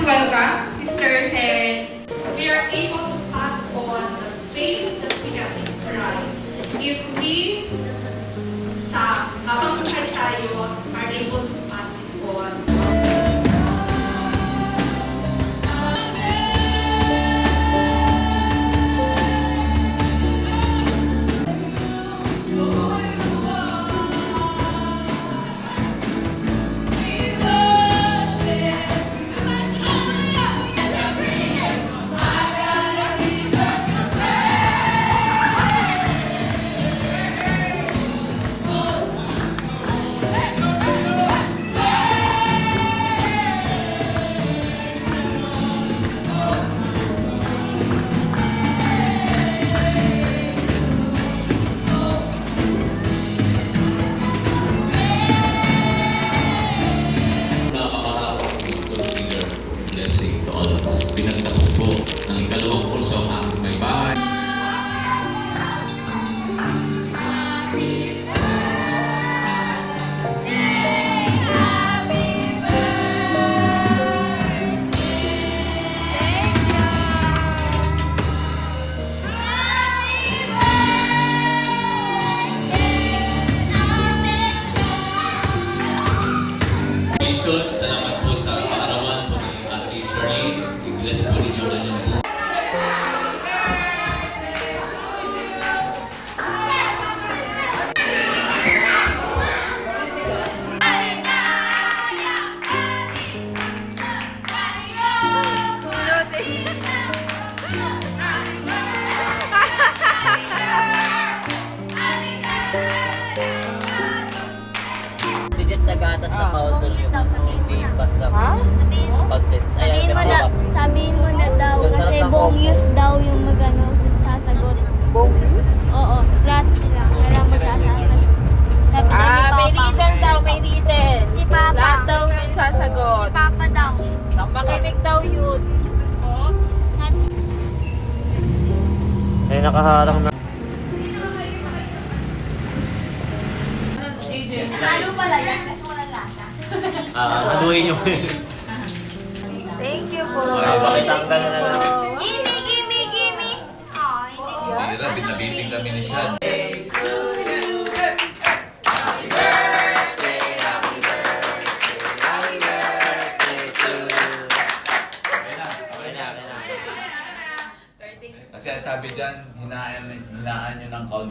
welcome Sister Seren. We are able to pass on the faith that we have in Christ if we, habang buhay tayo, are able to pass it on. Pinagtapos po ng ikalawang kurso ang aking may bahay. Bishop, salamat po sa kaarawan po ni Ate Shirley. I-bless po ninyo ang kanyang buhay. Legit nag-atas na powder yung game basta pag-tits. Sabihin mo na daw kasi bongyus daw yung magano sasagot. Bonus? Oo, lahat sila. Kailangan magsasagot. Sabi daw ni Papa. May riddle daw, may riddle. Si Papa. Lahat daw may sasagot. Si Papa daw. Makinig daw yun. Oo. Ay, nakaharang na. Halo pala yan kasi walang lasa. Haluin nyo. Thank you po. Pakitanggal na lang. Gimme. Oh, hindi. Mira, binabiting kami ni Shad. Kasi sabi dyan, hinaan nyo ng count.